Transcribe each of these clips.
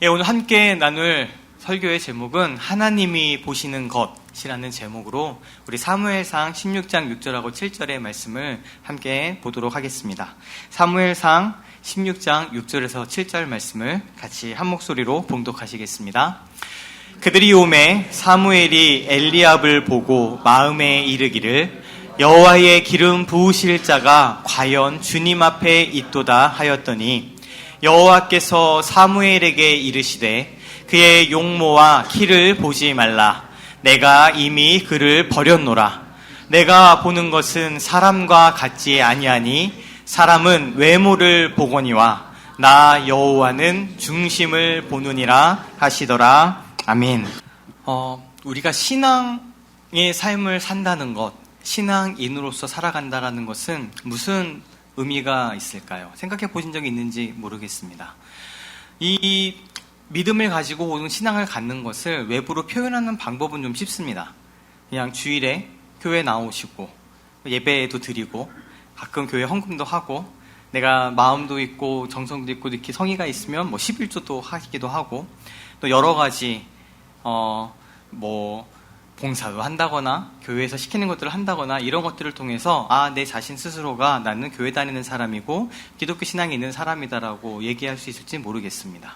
예, 오늘 함께 나눌 설교의 제목은 하나님이 보시는 것이라는 제목으로 우리 사무엘상 16장 6절하고 7절의 말씀을 함께 보도록 하겠습니다. 사무엘상 16장 6절에서 7절 말씀을 같이 한 목소리로 봉독하시겠습니다. 그들이 오매 사무엘이 엘리압을 보고 마음에 이르기를 여호와의 기름 부으실 자가 과연 주님 앞에 있도다 하였더니 여호와께서 사무엘에게 이르시되 그의 용모와 키를 보지 말라. 내가 이미 그를 버렸노라. 내가 보는 것은 사람과 같지 아니하니 사람은 외모를 보거니와 나 여호와는 중심을 보느니라 하시더라. 아멘. 우리가 신앙의 삶을 산다는 것, 신앙인으로서 살아간다라는 것은 무슨 의미가 있을까요? 생각해 보신 적이 있는지 모르겠습니다. 이 믿음을 가지고 오는 신앙을 갖는 것을 외부로 표현하는 방법은 좀 쉽습니다. 그냥 주일에 교회 나오시고 예배도 드리고 가끔 교회 헌금도 하고 내가 마음도 있고 정성도 있고 이렇게 성의가 있으면 11조도 하기도 하고 또 여러 가지 봉사도 한다거나 교회에서 시키는 것들을 한다거나 이런 것들을 통해서 내 자신 스스로가 나는 교회 다니는 사람이고 기독교 신앙이 있는 사람이다라고 얘기할 수 있을지 모르겠습니다.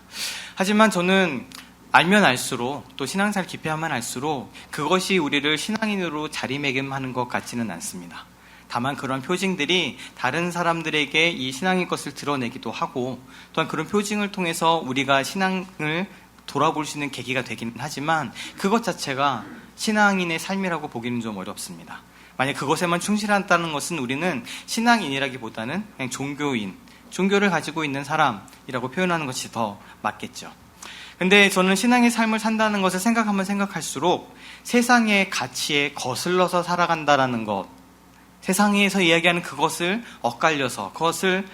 하지만 저는 알면 알수록 또 신앙생활 깊이 하면 할수록 그것이 우리를 신앙인으로 자리매김하는 것 같지는 않습니다. 다만 그런 표징들이 다른 사람들에게 이 신앙의 것을 드러내기도 하고 또한 그런 표징을 통해서 우리가 신앙을 돌아볼 수 있는 계기가 되기는 하지만 그것 자체가 신앙인의 삶이라고 보기는 좀 어렵습니다. 만약 그것에만 충실한다는 것은 우리는 신앙인이라기보다는 그냥 종교를 가지고 있는 사람이라고 표현하는 것이 더 맞겠죠. 근데 저는 신앙의 삶을 산다는 것을 생각하면 생각할수록 세상의 가치에 거슬러서 살아간다라는 것, 세상에서 이야기하는 그것을 엇갈려서 그것을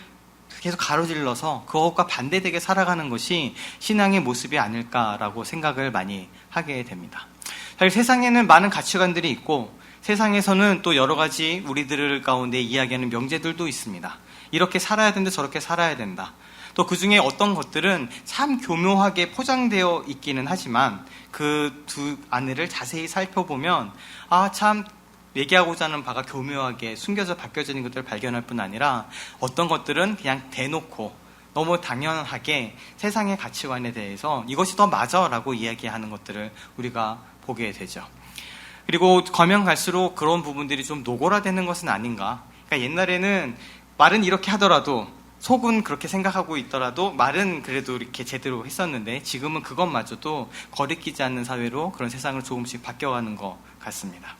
계속 가로질러서 그것과 반대되게 살아가는 것이 신앙의 모습이 아닐까라고 생각을 많이 하게 됩니다. 사실 세상에는 많은 가치관들이 있고 세상에서는 또 여러 가지 우리들 가운데 이야기하는 명제들도 있습니다. 이렇게 살아야 된다, 저렇게 살아야 된다. 또 그 중에 어떤 것들은 참 교묘하게 포장되어 있기는 하지만 그 두 안을 자세히 살펴보면 참 얘기하고자 하는 바가 교묘하게 숨겨져 바뀌어져 있는 것들을 발견할 뿐 아니라 어떤 것들은 그냥 대놓고 너무 당연하게 세상의 가치관에 대해서 이것이 더 맞아라고 이야기하는 것들을 우리가 보게 되죠. 그리고 가면 갈수록 그런 부분들이 좀 노골화되는 것은 아닌가. 그러니까 옛날에는 말은 이렇게 하더라도 속은 그렇게 생각하고 있더라도 말은 그래도 이렇게 제대로 했었는데 지금은 그것마저도 거리끼지 않는 사회로 그런 세상을 조금씩 바뀌어가는 것 같습니다.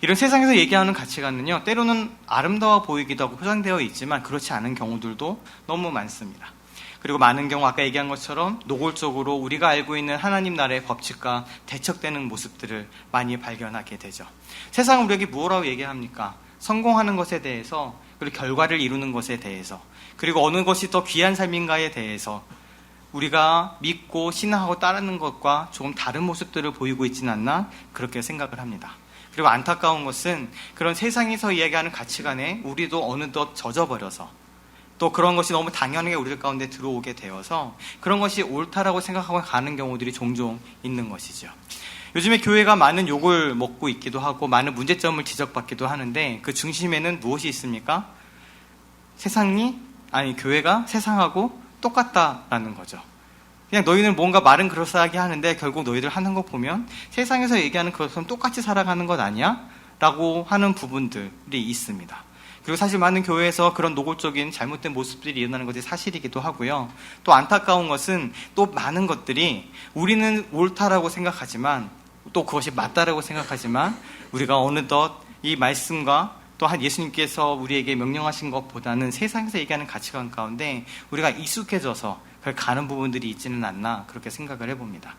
이런 세상에서 얘기하는 가치관은요, 때로는 아름다워 보이기도 하고 포장되어 있지만 그렇지 않은 경우들도 너무 많습니다. 그리고 많은 경우 아까 얘기한 것처럼 노골적으로 우리가 알고 있는 하나님 나라의 법칙과 대척되는 모습들을 많이 발견하게 되죠. 세상은 우리에게 뭐라고 얘기합니까? 성공하는 것에 대해서, 그리고 결과를 이루는 것에 대해서, 그리고 어느 것이 더 귀한 삶인가에 대해서 우리가 믿고 신앙하고 따르는 것과 조금 다른 모습들을 보이고 있지는 않나 그렇게 생각을 합니다. 그리고 안타까운 것은 그런 세상에서 이야기하는 가치관에 우리도 어느덧 젖어버려서 또 그런 것이 너무 당연하게 우리들 가운데 들어오게 되어서 그런 것이 옳다라고 생각하고 가는 경우들이 종종 있는 것이죠. 요즘에 교회가 많은 욕을 먹고 있기도 하고 많은 문제점을 지적받기도 하는데 그 중심에는 무엇이 있습니까? 교회가 세상하고 똑같다라는 거죠. 그냥 너희는 뭔가 말은 그럴싸하게 하는데 결국 너희들 하는 거 보면 세상에서 얘기하는 그것처럼 똑같이 살아가는 것 아니야? 라고 하는 부분들이 있습니다. 그리고 사실 많은 교회에서 그런 노골적인 잘못된 모습들이 일어나는 것이 사실이기도 하고요. 또 안타까운 것은 또 많은 것들이 우리는 옳다라고 생각하지만 또 그것이 맞다라고 생각하지만 우리가 어느덧 이 말씀과 또한 예수님께서 우리에게 명령하신 것보다는 세상에서 얘기하는 가치관 가운데 우리가 익숙해져서 그걸 가는 부분들이 있지는 않나 그렇게 생각을 해봅니다.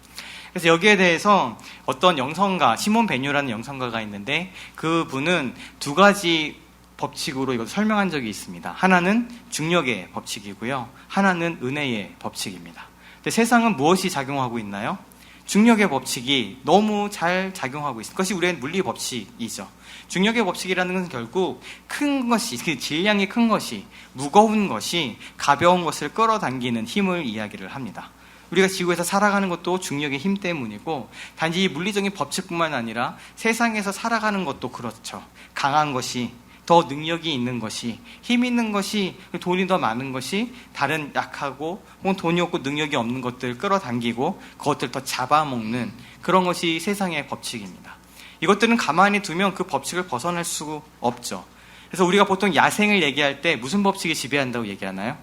그래서 여기에 대해서 어떤 영성가, 시몬 베뉴라는 영성가가 있는데 그분은 두 가지 법칙으로 이걸 설명한 적이 있습니다. 하나는 중력의 법칙이고요. 하나는 은혜의 법칙입니다. 근데 세상은 무엇이 작용하고 있나요? 중력의 법칙이 너무 잘 작용하고 있습니다. 그것이 우리의 물리 법칙이죠. 중력의 법칙이라는 것은 결국 큰 것이, 그 질량이 큰 것이, 무거운 것이 가벼운 것을 끌어당기는 힘을 이야기를 합니다. 우리가 지구에서 살아가는 것도 중력의 힘 때문이고, 단지 이 물리적인 법칙뿐만 아니라 세상에서 살아가는 것도 그렇죠. 강한 것이, 더 능력이 있는 것이, 힘 있는 것이, 돈이 더 많은 것이 다른 약하고 혹은 돈이 없고 능력이 없는 것들을 끌어당기고 그것들을 더 잡아먹는 그런 것이 세상의 법칙입니다. 이것들은 가만히 두면 그 법칙을 벗어날 수 없죠. 그래서 우리가 보통 야생을 얘기할 때 무슨 법칙이 지배한다고 얘기하나요?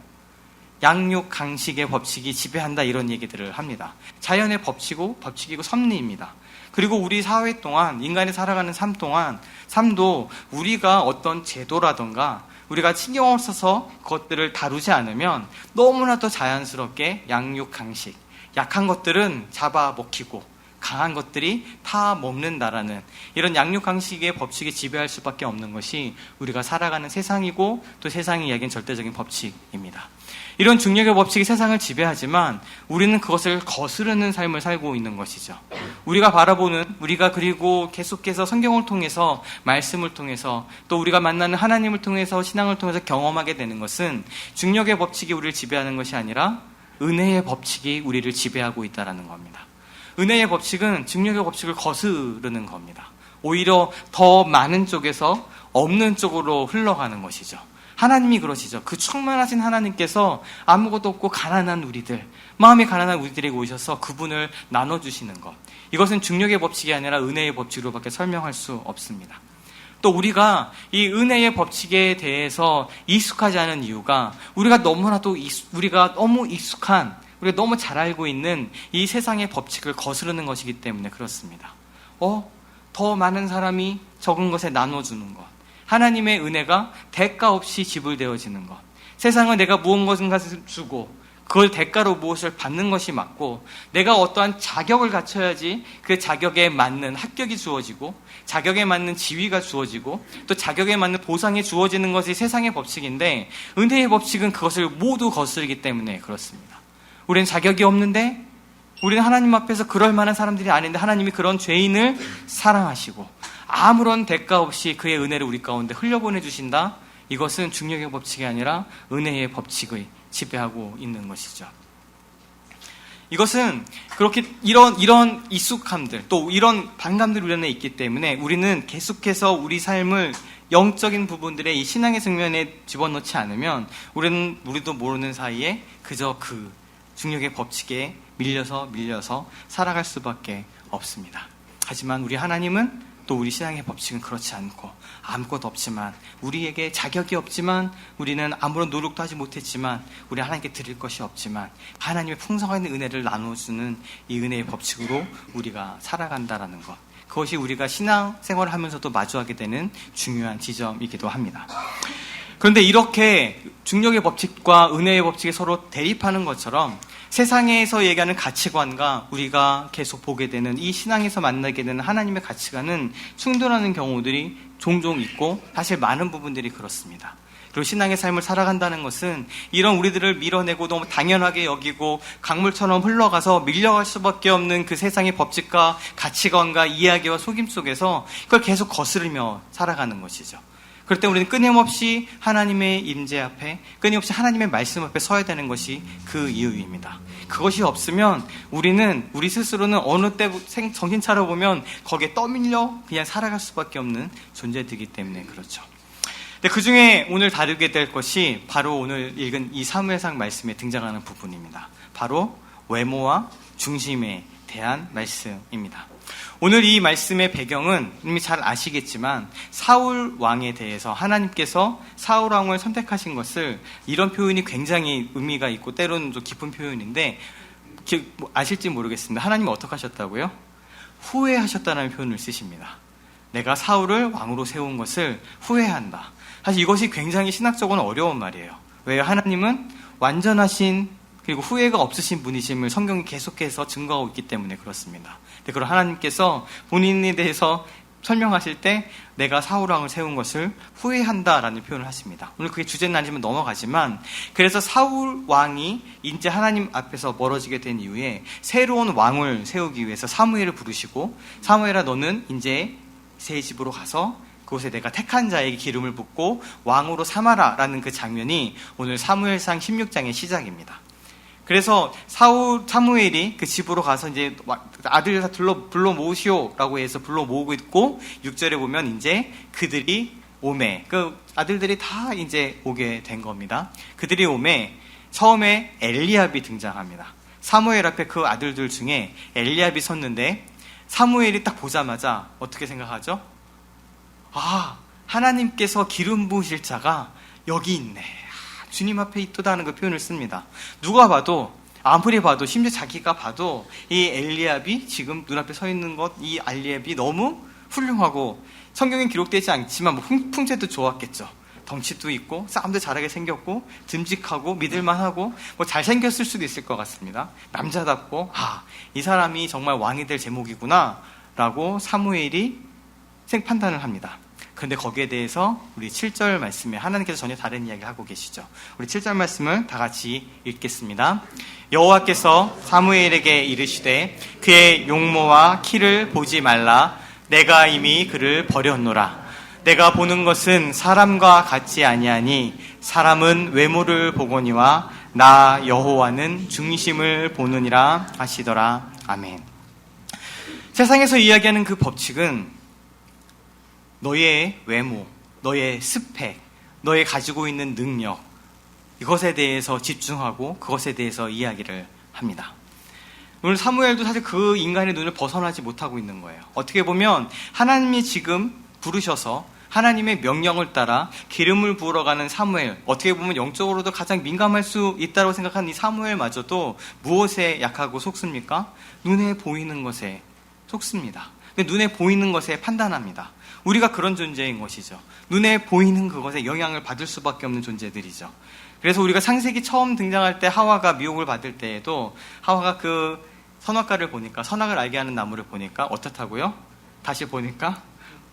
양육, 강식의 법칙이 지배한다, 이런 얘기들을 합니다. 자연의 법칙이고 섭리입니다. 그리고 우리 사회 동안, 인간이 살아가는 삶 동안, 삶도 우리가 어떤 제도라던가 우리가 신경을 써서 그것들을 다루지 않으면 너무나도 자연스럽게 양육, 강식, 약한 것들은 잡아먹히고 강한 것들이 다 먹는다라는 이런 양육 강식의 법칙이 지배할 수밖에 없는 것이 우리가 살아가는 세상이고, 또 세상이 이야기하는 절대적인 법칙입니다. 이런 중력의 법칙이 세상을 지배하지만 우리는 그것을 거스르는 삶을 살고 있는 것이죠. 우리가 그리고 계속해서 성경을 통해서, 말씀을 통해서, 또 우리가 만나는 하나님을 통해서, 신앙을 통해서 경험하게 되는 것은 중력의 법칙이 우리를 지배하는 것이 아니라 은혜의 법칙이 우리를 지배하고 있다는 겁니다. 은혜의 법칙은 중력의 법칙을 거스르는 겁니다. 오히려 더 많은 쪽에서 없는 쪽으로 흘러가는 것이죠. 하나님이 그러시죠. 그 충만하신 하나님께서 아무것도 없고 가난한 우리들, 마음이 가난한 우리들에게 오셔서 그분을 나눠주시는 것, 이것은 중력의 법칙이 아니라 은혜의 법칙으로밖에 설명할 수 없습니다. 또 우리가 이 은혜의 법칙에 대해서 익숙하지 않은 이유가 우리가 너무 익숙한, 우리가 너무 잘 알고 있는 이 세상의 법칙을 거스르는 것이기 때문에 그렇습니다. 더 많은 사람이 적은 것에 나눠주는 것, 하나님의 은혜가 대가 없이 지불되어지는 것, 세상은 내가 무언가를 주고 그걸 대가로 무엇을 받는 것이 맞고, 내가 어떠한 자격을 갖춰야지 그 자격에 맞는 합격이 주어지고, 자격에 맞는 지위가 주어지고, 또 자격에 맞는 보상이 주어지는 것이 세상의 법칙인데, 은혜의 법칙은 그것을 모두 거스르기 때문에 그렇습니다. 우리는 자격이 없는데, 우리는 하나님 앞에서 그럴 만한 사람들이 아닌데 하나님이 그런 죄인을 사랑하시고 아무런 대가 없이 그의 은혜를 우리 가운데 흘려보내주신다. 이것은 중력의 법칙이 아니라 은혜의 법칙의 지배하고 있는 것이죠. 이것은 그렇게 이런 익숙함들, 또 이런 반감들이 우리 안에 있기 때문에 우리는 계속해서 우리 삶을 영적인 부분들의 이 신앙의 측면에 집어넣지 않으면 우리도 모르는 사이에 그저 그 중력의 법칙에 밀려서 살아갈 수밖에 없습니다. 하지만 우리 하나님은, 또 우리 신앙의 법칙은 그렇지 않고, 아무것도 없지만, 우리에게 자격이 없지만, 우리는 아무런 노력도 하지 못했지만, 우리 하나님께 드릴 것이 없지만 하나님의 풍성한 은혜를 나눠주는 이 은혜의 법칙으로 우리가 살아간다라는 것, 그것이 우리가 신앙생활을 하면서도 마주하게 되는 중요한 지점이기도 합니다. 그런데 이렇게 중력의 법칙과 은혜의 법칙이 서로 대립하는 것처럼 세상에서 얘기하는 가치관과 우리가 계속 보게 되는 이 신앙에서 만나게 되는 하나님의 가치관은 충돌하는 경우들이 종종 있고, 사실 많은 부분들이 그렇습니다. 그리고 신앙의 삶을 살아간다는 것은 이런 우리들을 밀어내고 너무 당연하게 여기고 강물처럼 흘러가서 밀려갈 수밖에 없는 그 세상의 법칙과 가치관과 이야기와 속임 속에서 그걸 계속 거스르며 살아가는 것이죠. 그럴 때 우리는 끊임없이 하나님의 임재 앞에, 끊임없이 하나님의 말씀 앞에 서야 되는 것이 그 이유입니다. 그것이 없으면 우리 스스로는 어느 때 정신 차려보면 거기에 떠밀려 그냥 살아갈 수밖에 없는 존재들이기 때문에 그렇죠. 그 중에 오늘 다루게 될 것이 바로 오늘 읽은 이 사무엘상 말씀에 등장하는 부분입니다. 바로 외모와 중심에 대한 말씀입니다. 오늘 이 말씀의 배경은 이미 잘 아시겠지만 사울 왕에 대해서 하나님께서 사울 왕을 선택하신 것을, 이런 표현이 굉장히 의미가 있고 때로는 좀 깊은 표현인데 아실지 모르겠습니다. 하나님이 어떻게 하셨다고요? 후회하셨다는 표현을 쓰십니다. 내가 사울을 왕으로 세운 것을 후회한다. 사실 이것이 굉장히 신학적으로는 어려운 말이에요. 왜요? 하나님은 완전하신, 그리고 후회가 없으신 분이심을 성경이 계속해서 증거하고 있기 때문에 그렇습니다. 그리고 하나님께서 본인에 대해서 설명하실 때 내가 사울왕을 세운 것을 후회한다라는 표현을 하십니다. 오늘 그게 주제는 아니지만 넘어가지만, 그래서 사울왕이 이제 하나님 앞에서 멀어지게 된 이후에 새로운 왕을 세우기 위해서 사무엘을 부르시고, 사무엘아 너는 이제 새 집으로 가서 그곳에 내가 택한 자에게 기름을 붓고 왕으로 삼아라 라는 그 장면이 오늘 사무엘상 16장의 시작입니다. 그래서 사무엘이 그 집으로 가서 이제 아들 다 불러 모으시오라고 해서 불러 모으고 있고, 6절에 보면 이제 그들이 오매, 그 아들들이 다 이제 오게 된 겁니다. 그들이 오매 처음에 엘리압이 등장합니다. 사무엘 앞에 그 아들들 중에 엘리압이 섰는데, 사무엘이 딱 보자마자 어떻게 생각하죠? 아, 하나님께서 기름 부으실 자가 여기 있네. 주님 앞에 있도다는 그 표현을 씁니다. 누가 봐도, 아무리 봐도, 심지어 자기가 봐도 이 엘리압이 지금 눈앞에 서 있는 것, 이 엘리압이 너무 훌륭하고, 성경엔 기록되지 않지만 뭐 풍채도 좋았겠죠. 덩치도 있고 싸움도 잘하게 생겼고 듬직하고 믿을만하고 뭐 잘생겼을 수도 있을 것 같습니다. 남자답고, 이 사람이 정말 왕이 될 제목이구나 라고 사무엘이 판단을 합니다. 그런데 거기에 대해서 우리 7절 말씀에 하나님께서 전혀 다른 이야기를 하고 계시죠. 우리 7절 말씀을 다 같이 읽겠습니다. 여호와께서 사무엘에게 이르시되 그의 용모와 키를 보지 말라. 내가 이미 그를 버렸노라. 내가 보는 것은 사람과 같지 아니하니 사람은 외모를 보거니와 나 여호와는 중심을 보느니라 하시더라. 아멘. 세상에서 이야기하는 그 법칙은 너의 외모, 너의 스펙, 너의 가지고 있는 능력, 이것에 대해서 집중하고 그것에 대해서 이야기를 합니다. 오늘 사무엘도 사실 그 인간의 눈을 벗어나지 못하고 있는 거예요. 어떻게 보면 하나님이 지금 부르셔서 하나님의 명령을 따라 기름을 부으러 가는 사무엘, 어떻게 보면 영적으로도 가장 민감할 수 있다고 생각하는 이 사무엘마저도 무엇에 약하고 속습니까? 눈에 보이는 것에 속습니다. 눈에 보이는 것에 판단합니다. 우리가 그런 존재인 것이죠. 눈에 보이는 그것에 영향을 받을 수밖에 없는 존재들이죠. 그래서 우리가 창세기 처음 등장할 때 하와가 미혹을 받을 때에도 하와가 그 선악과를 보니까, 선악을 알게 하는 나무를 보니까 어떻다고요? 다시 보니까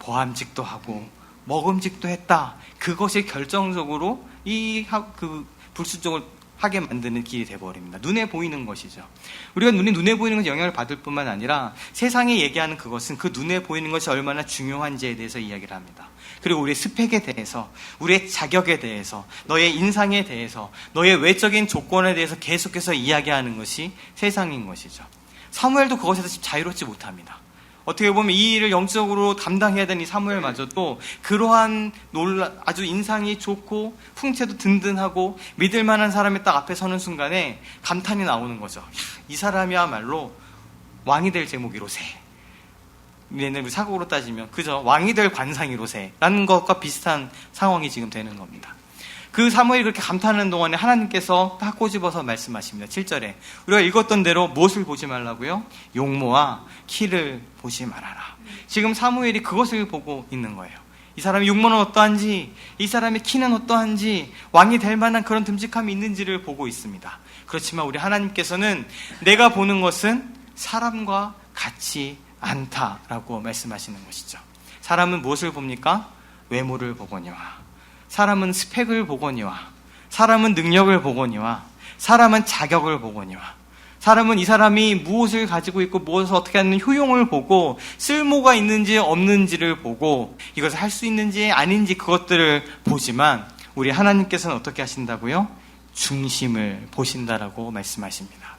보암직도 하고 먹음직도 했다. 그것이 결정적으로 그 불순종을 하게 만드는 길이 되어버립니다. 눈에 보이는 것이죠. 우리가 눈에 보이는 것에 영향을 받을 뿐만 아니라 세상에 얘기하는 그것은 그 눈에 보이는 것이 얼마나 중요한지에 대해서 이야기를 합니다. 그리고 우리의 스펙에 대해서, 우리의 자격에 대해서, 너의 인상에 대해서, 너의 외적인 조건에 대해서 계속해서 이야기하는 것이 세상인 것이죠. 사무엘도 그것에서 자유롭지 못합니다. 어떻게 보면 이 일을 영적으로 담당해야 되는 이 사무엘마저도 그러한 아주 인상이 좋고 풍채도 든든하고 믿을 만한 사람이 딱 앞에 서는 순간에 감탄이 나오는 거죠. 이 사람이야말로 왕이 될 제목이로세. 얘는 사국으로 따지면 그저 왕이 될 관상이로세 라는 것과 비슷한 상황이 지금 되는 겁니다. 그 사무엘이 그렇게 감탄하는 동안에 하나님께서 딱 꼬집어서 말씀하십니다. 7절에 우리가 읽었던 대로 무엇을 보지 말라고요? 용모와 키를 보지 말아라. 지금 사무엘이 그것을 보고 있는 거예요. 이 사람의 용모는 어떠한지, 이 사람의 키는 어떠한지, 왕이 될 만한 그런 듬직함이 있는지를 보고 있습니다. 그렇지만 우리 하나님께서는 내가 보는 것은 사람과 같지 않다라고 말씀하시는 것이죠. 사람은 무엇을 봅니까? 외모를 보거니와, 사람은 스펙을 보거니와, 사람은 능력을 보거니와, 사람은 자격을 보거니와, 사람은 이 사람이 무엇을 가지고 있고 무엇을 어떻게 하는 효용을 보고 쓸모가 있는지 없는지를 보고 이것을 할 수 있는지 아닌지 그것들을 보지만 우리 하나님께서는 어떻게 하신다고요? 중심을 보신다라고 말씀하십니다.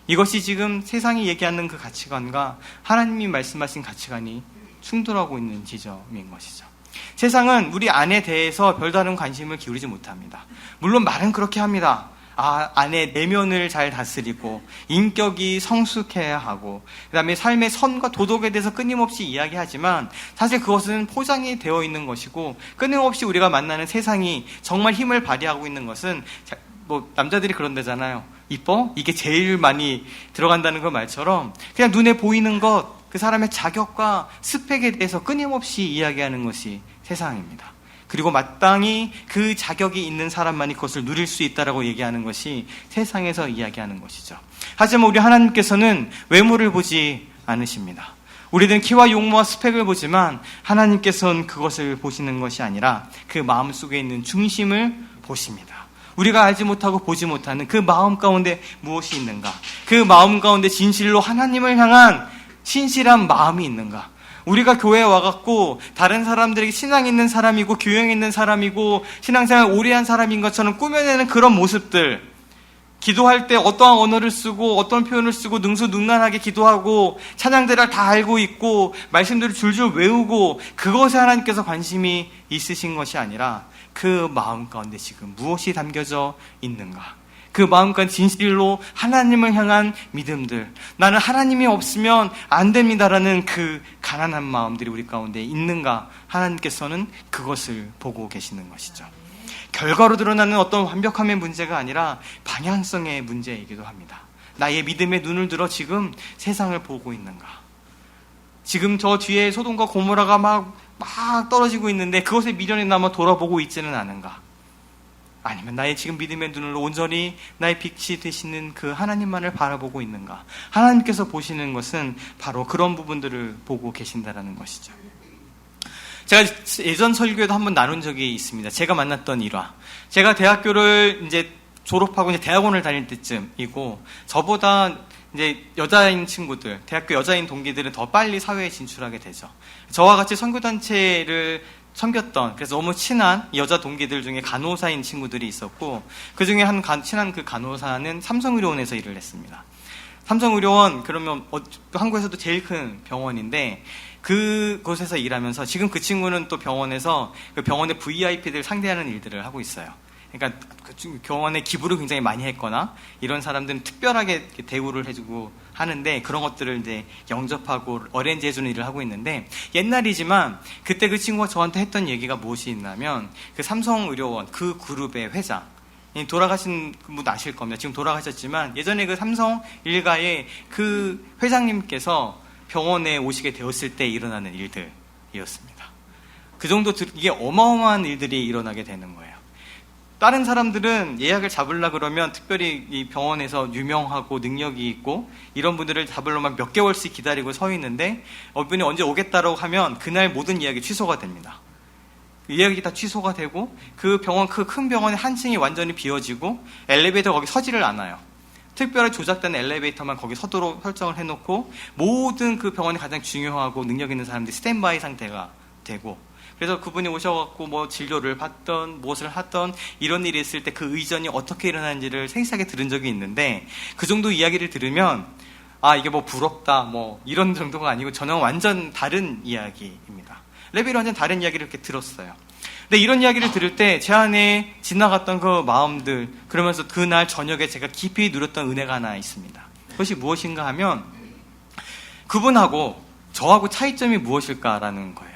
이것이 지금 세상이 얘기하는 그 가치관과 하나님이 말씀하신 가치관이 충돌하고 있는 지점인 것이죠. 세상은 우리 안에 대해서 별다른 관심을 기울이지 못합니다. 물론 말은 그렇게 합니다. 안에 내면을 잘 다스리고 인격이 성숙해야 하고 그다음에 삶의 선과 도덕에 대해서 끊임없이 이야기하지만 사실 그것은 포장이 되어 있는 것이고 끊임없이 우리가 만나는 세상이 정말 힘을 발휘하고 있는 것은 남자들이 그런 데잖아요. 이뻐? 이게 제일 많이 들어간다는 그 말처럼 그냥 눈에 보이는 것, 그 사람의 자격과 스펙에 대해서 끊임없이 이야기하는 것이 세상입니다. 그리고 마땅히 그 자격이 있는 사람만이 그것을 누릴 수 있다라고 얘기하는 것이 세상에서 이야기하는 것이죠. 하지만 우리 하나님께서는 외모를 보지 않으십니다. 우리는 키와 용모와 스펙을 보지만 하나님께서는 그것을 보시는 것이 아니라 그 마음 속에 있는 중심을 보십니다. 우리가 알지 못하고 보지 못하는 그 마음 가운데 무엇이 있는가? 그 마음 가운데 진실로 하나님을 향한 신실한 마음이 있는가? 우리가 교회에 와갖고 다른 사람들에게 신앙 있는 사람이고 교양 있는 사람이고 신앙생활 오래 한 사람인 것처럼 꾸며내는 그런 모습들, 기도할 때 어떠한 언어를 쓰고 어떤 표현을 쓰고 능수능란하게 기도하고 찬양들을 다 알고 있고 말씀들을 줄줄 외우고 그것에 하나님께서 관심이 있으신 것이 아니라 그 마음 가운데 지금 무엇이 담겨져 있는가? 그 마음 가운데 진실로 하나님을 향한 믿음들, 나는 하나님이 없으면 안 됩니다라는 그 가난한 마음들이 우리 가운데 있는가? 하나님께서는 그것을 보고 계시는 것이죠. 결과로 드러나는 어떤 완벽함의 문제가 아니라 방향성의 문제이기도 합니다. 나의 믿음의 눈을 들어 지금 세상을 보고 있는가? 지금 저 뒤에 소돔과 고모라가 막 떨어지고 있는데 그것에 미련이 남아 돌아보고 있지는 않은가? 아니면 나의 지금 믿음의 눈으로 온전히 나의 빛이 되시는 그 하나님만을 바라보고 있는가? 하나님께서 보시는 것은 바로 그런 부분들을 보고 계신다라는 것이죠. 제가 예전 설교에도 한번 나눈 적이 있습니다. 제가 만났던 일화. 제가 대학교를 이제 졸업하고 이제 대학원을 다닐 때쯤이고, 저보다 이제 여자인 친구들, 대학교 여자인 동기들은 더 빨리 사회에 진출하게 되죠. 저와 같이 선교단체를 섬겼던, 그래서 너무 친한 여자 동기들 중에 간호사인 친구들이 있었고, 그 중에 친한 그 간호사는 삼성의료원에서 일을 했습니다. 삼성의료원, 그러면 한국에서도 제일 큰 병원인데, 그곳에서 일하면서 지금 그 친구는 또 병원에서 그 병원의 VIP들 상대하는 일들을 하고 있어요. 그러니까 병원에 기부를 굉장히 많이 했거나 이런 사람들은 특별하게 대우를 해주고 하는데 그런 것들을 이제 영접하고 어레인지 해주는 일을 하고 있는데, 옛날이지만 그때 그 친구가 저한테 했던 얘기가 무엇이 있냐면, 그 삼성의료원 그 그룹의 회장, 돌아가신 분 아실 겁니다. 지금 돌아가셨지만 예전에 그 삼성 일가의 그 회장님께서 병원에 오시게 되었을 때 일어나는 일들이었습니다. 그 정도 이게 어마어마한 일들이 일어나게 되는 거예요. 다른 사람들은 예약을 잡으려고 그러면 특별히 이 병원에서 유명하고 능력이 있고 이런 분들을 잡으려면 몇 개월씩 기다리고 서 있는데, 이분이 언제 오겠다라고 하면 그날 모든 예약이 취소가 됩니다. 예약이 다 취소가 되고 그 병원, 그 큰 병원의 한 층이 완전히 비어지고 엘리베이터 거기 서지를 않아요. 특별히 조작된 엘리베이터만 거기 서도록 설정을 해놓고 모든 그 병원에 가장 중요하고 능력 있는 사람들이 스탠바이 상태가 되고, 그래서 그분이 오셔갖고 뭐 진료를 받던 무엇을 하던 이런 일이 있을 때 그 의전이 어떻게 일어나는지를 세세하게 들은 적이 있는데, 그 정도 이야기를 들으면 이게 뭐 부럽다 뭐 이런 정도가 아니고 저는 완전 다른 이야기입니다. 레벨이 완전 다른 이야기를 이렇게 들었어요. 근데 이런 이야기를 들을 때 제 안에 지나갔던 그 마음들, 그러면서 그날 저녁에 제가 깊이 누렸던 은혜가 하나 있습니다. 그것이 무엇인가 하면 그분하고 저하고 차이점이 무엇일까라는 거예요.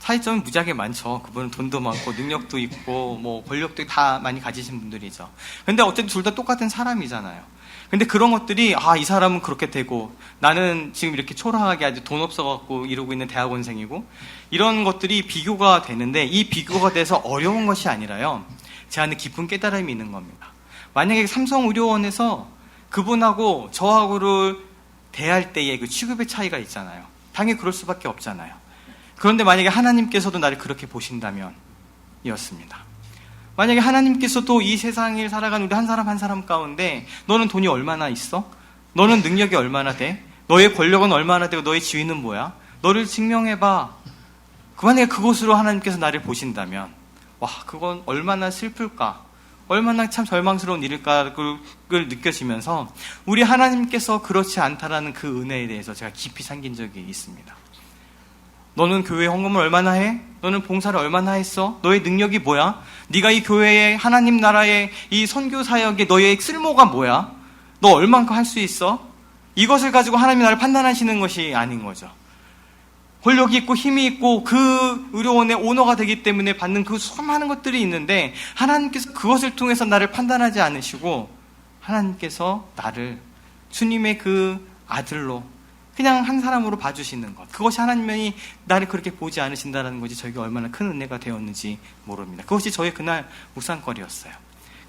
차이점은 무지하게 많죠. 그분은 돈도 많고 능력도 있고 뭐 권력도 다 많이 가지신 분들이죠. 근데 어쨌든 둘 다 똑같은 사람이잖아요. 근데 그런 것들이 이 사람은 그렇게 되고 나는 지금 이렇게 초라하게 아주 돈 없어갖고 이러고 있는 대학원생이고, 이런 것들이 비교가 되는데, 이 비교가 돼서 어려운 것이 아니라요, 제 안에 깊은 깨달음이 있는 겁니다. 만약에 삼성의료원에서 그분하고 저하고를 대할 때의 그 취급의 차이가 있잖아요. 당연히 그럴 수밖에 없잖아요. 그런데 만약에 하나님께서도 나를 그렇게 보신다면 이었습니다. 만약에 하나님께서도 이 세상을 살아가는 우리 한 사람 한 사람 가운데 너는 돈이 얼마나 있어? 너는 능력이 얼마나 돼? 너의 권력은 얼마나 되고 너의 지위는 뭐야? 너를 증명해봐. 만약에 그것으로 하나님께서 나를 보신다면, 그건 얼마나 슬플까? 얼마나 참 절망스러운 일일까를 느껴지면서 우리 하나님께서 그렇지 않다라는 그 은혜에 대해서 제가 깊이 삼긴 적이 있습니다. 너는 교회 헌금을 얼마나 해? 너는 봉사를 얼마나 했어? 너의 능력이 뭐야? 네가 이 교회의 하나님 나라의 이 선교 사역에 너의 쓸모가 뭐야? 너 얼만큼 할 수 있어? 이것을 가지고 하나님이 나를 판단하시는 것이 아닌 거죠. 권력이 있고 힘이 있고 그 의료원의 오너가 되기 때문에 받는 그 수많은 것들이 있는데, 하나님께서 그것을 통해서 나를 판단하지 않으시고 하나님께서 나를 주님의 그 아들로 그냥 한 사람으로 봐주시는 것, 그것이 하나님이 나를 그렇게 보지 않으신다는 것이 저에게 얼마나 큰 은혜가 되었는지 모릅니다. 그것이 저의 그날 묵상거리였어요.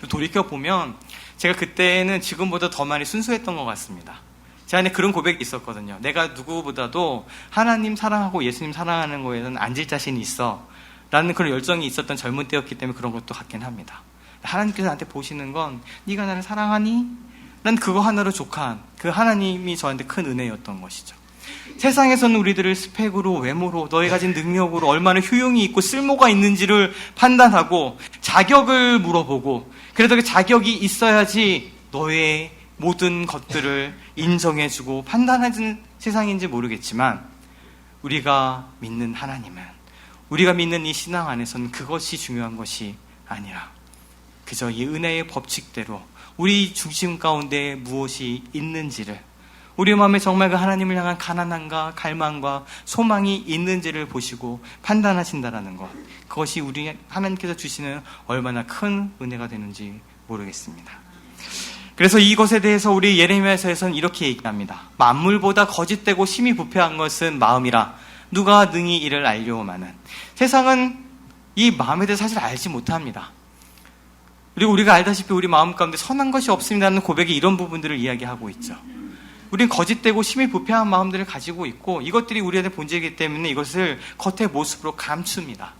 돌이켜보면 제가 그때는 지금보다 더 많이 순수했던 것 같습니다. 제 안에 그런 고백이 있었거든요. 내가 누구보다도 하나님 사랑하고 예수님 사랑하는 거에는 앉을 자신이 있어 라는 그런 열정이 있었던 젊은 때였기 때문에 그런 것도 같긴 합니다. 하나님께서 나한테 보시는 건 네가 나를 사랑하니? 난 그거 하나로 족한 그 하나님이 저한테 큰 은혜였던 것이죠. 세상에서는 우리들을 스펙으로, 외모로, 너의 가진 능력으로 얼마나 효용이 있고 쓸모가 있는지를 판단하고 자격을 물어보고, 그래도 그 자격이 있어야지 너의 모든 것들을 인정해주고 판단해주는 세상인지 모르겠지만 우리가 믿는 하나님은, 우리가 믿는 이 신앙 안에서는 그것이 중요한 것이 아니라 그저 이 은혜의 법칙대로 우리 중심 가운데 무엇이 있는지를, 우리 마음에 정말 그 하나님을 향한 가난함과 갈망과 소망이 있는지를 보시고 판단하신다라는 것, 그것이 우리 하나님께서 주시는 얼마나 큰 은혜가 되는지 모르겠습니다. 그래서 이것에 대해서 우리 예레미야서에서는 이렇게 얘기합니다. 만물보다 거짓되고 심히 부패한 것은 마음이라 누가 능히 이를 알려오마는. 세상은 이 마음에 대해서 사실 알지 못합니다. 그리고 우리가 알다시피 우리 마음 가운데 선한 것이 없습니다는 고백이 이런 부분들을 이야기하고 있죠. 우리는 거짓되고 심히 부패한 마음들을 가지고 있고 이것들이 우리한테 본질이기 때문에 이것을 겉의 모습으로 감춥니다.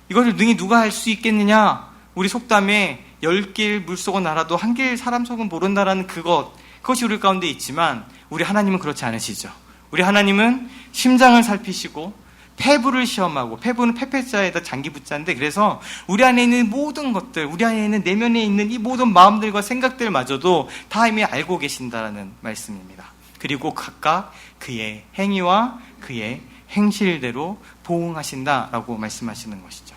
이것을 능히 누가 할 수 있겠느냐? 우리 속담에 10길 물속은 알아도 한 길 사람 속은 모른다라는 그것이 우리 가운데 있지만 우리 하나님은 그렇지 않으시죠. 우리 하나님은 심장을 살피시고 폐부를 시험하고, 폐부는 페페자에다 장기부자인데, 그래서 우리 안에 있는 모든 것들, 우리 안에 있는 내면에 있는 이 모든 마음들과 생각들마저도 다 이미 알고 계신다라는 말씀입니다. 그리고 각각 그의 행위와 그의 행실대로 보응하신다라고 말씀하시는 것이죠.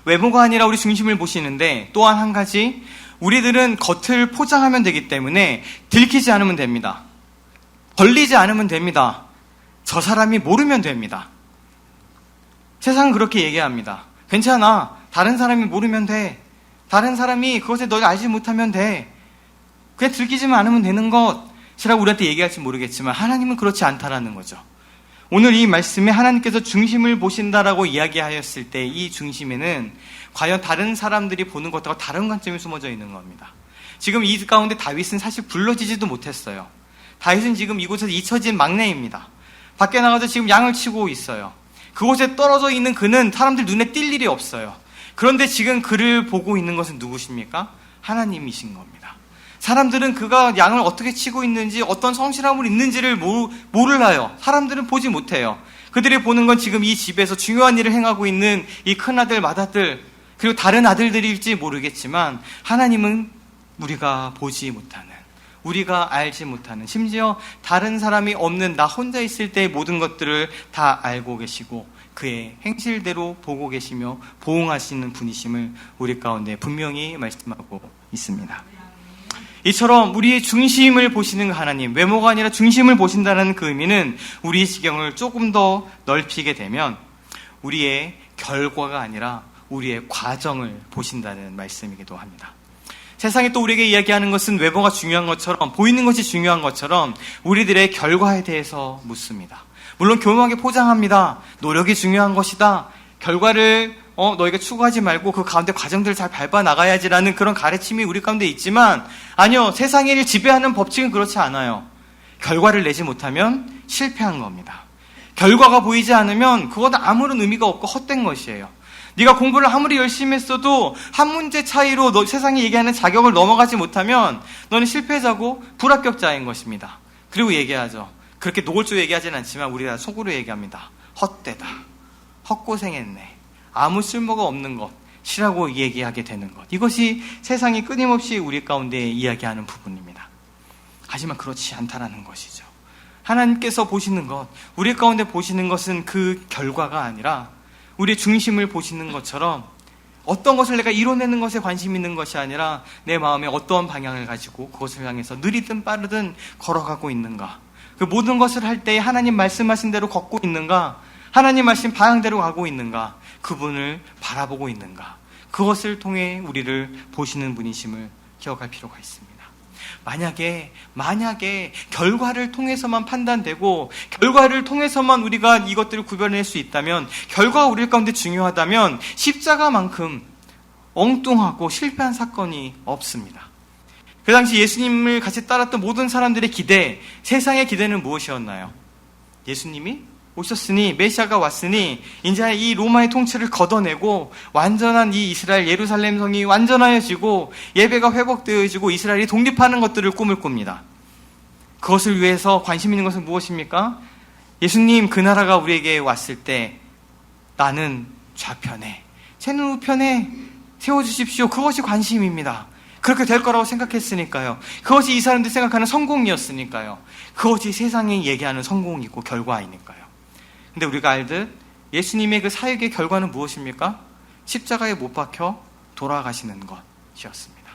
외모가 아니라 우리 중심을 보시는데, 또한 한 가지, 우리들은 겉을 포장하면 되기 때문에 들키지 않으면 됩니다. 걸리지 않으면 됩니다. 저 사람이 모르면 됩니다. 세상은 그렇게 얘기합니다. 괜찮아. 다른 사람이 모르면 돼. 다른 사람이 그것에 너를 알지 못하면 돼. 그냥 들키지만 않으면 되는 것이라고 우리한테 얘기할지 모르겠지만 하나님은 그렇지 않다라는 거죠. 오늘 이 말씀에 하나님께서 중심을 보신다라고 이야기하였을 때 이 중심에는 과연 다른 사람들이 보는 것과 다른 관점이 숨어져 있는 겁니다. 지금 이 가운데 다윗은 사실 불러지지도 못했어요. 다윗은 지금 이곳에서 잊혀진 막내입니다. 밖에 나가서 지금 양을 치고 있어요. 그곳에 떨어져 있는 그는 사람들 눈에 띌 일이 없어요. 그런데 지금 그를 보고 있는 것은 누구십니까? 하나님이신 겁니다. 사람들은 그가 양을 어떻게 치고 있는지, 어떤 성실함을 있는지를 몰라요. 사람들은 보지 못해요. 그들이 보는 건 지금 이 집에서 중요한 일을 행하고 있는 이 큰아들, 맏아들, 그리고 다른 아들들일지 모르겠지만 하나님은 우리가 보지 못하는, 우리가 알지 못하는, 심지어 다른 사람이 없는 나 혼자 있을 때의 모든 것들을 다 알고 계시고 그의 행실대로 보고 계시며 보응하시는 분이심을 우리 가운데 분명히 말씀하고 있습니다. 이처럼 우리의 중심을 보시는 하나님, 외모가 아니라 중심을 보신다는 그 의미는 우리의 지경을 조금 더 넓히게 되면 우리의 결과가 아니라 우리의 과정을 보신다는 말씀이기도 합니다. 세상이 또 우리에게 이야기하는 것은 외모가 중요한 것처럼, 보이는 것이 중요한 것처럼 우리들의 결과에 대해서 묻습니다. 물론 교묘하게 포장합니다. 노력이 중요한 것이다. 결과를 너희가 추구하지 말고 그 가운데 과정들을 잘 밟아 나가야지라는 그런 가르침이 우리 가운데 있지만, 아니요, 세상을 지배하는 법칙은 그렇지 않아요. 결과를 내지 못하면 실패한 겁니다. 결과가 보이지 않으면 그것은 아무런 의미가 없고 헛된 것이에요. 네가 공부를 아무리 열심히 했어도 한 문제 차이로 세상이 얘기하는 자격을 넘어가지 못하면 너는 실패자고 불합격자인 것입니다. 그리고 얘기하죠. 그렇게 노골적으로 얘기하지는 않지만 우리가 속으로 얘기합니다. 헛되다. 헛고생했네. 아무 쓸모가 없는 것이라고 얘기하게 되는 것. 이것이 세상이 끊임없이 우리 가운데 이야기하는 부분입니다. 하지만 그렇지 않다라는 것이죠. 하나님께서 보시는 것, 우리 가운데 보시는 것은 그 결과가 아니라 우리의 중심을 보시는 것처럼 어떤 것을 내가 이뤄내는 것에 관심 있는 것이 아니라 내 마음에 어떠한 방향을 가지고 그것을 향해서 느리든 빠르든 걸어가고 있는가, 그 모든 것을 할 때 하나님 말씀하신 대로 걷고 있는가, 하나님 말씀 방향대로 가고 있는가, 그분을 바라보고 있는가, 그것을 통해 우리를 보시는 분이심을 기억할 필요가 있습니다. 만약에 결과를 통해서만 판단되고 결과를 통해서만 우리가 이것들을 구별해낼 수 있다면, 결과가 우리 가운데 중요하다면 십자가만큼 엉뚱하고 실패한 사건이 없습니다. 그 당시 예수님을 같이 따랐던 모든 사람들의 기대, 세상의 기대는 무엇이었나요? 예수님이 오셨으니, 메시아가 왔으니 이제 이 로마의 통치를 걷어내고 완전한 이 이스라엘 예루살렘 성이 완전하여지고 예배가 회복되어지고 이스라엘이 독립하는 것들을 꿈을 꿉니다. 그것을 위해서 관심 있는 것은 무엇입니까? 예수님 그 나라가 우리에게 왔을 때 나는 좌편에, 쟤는 우편에 세워주십시오. 그것이 관심입니다. 그렇게 될 거라고 생각했으니까요. 그것이 이 사람들이 생각하는 성공이었으니까요. 그것이 세상이 얘기하는 성공이고 결과이니까요. 근데 우리가 알듯 예수님의 그 사역의 결과는 무엇입니까? 십자가에 못 박혀 돌아가시는 것이었습니다.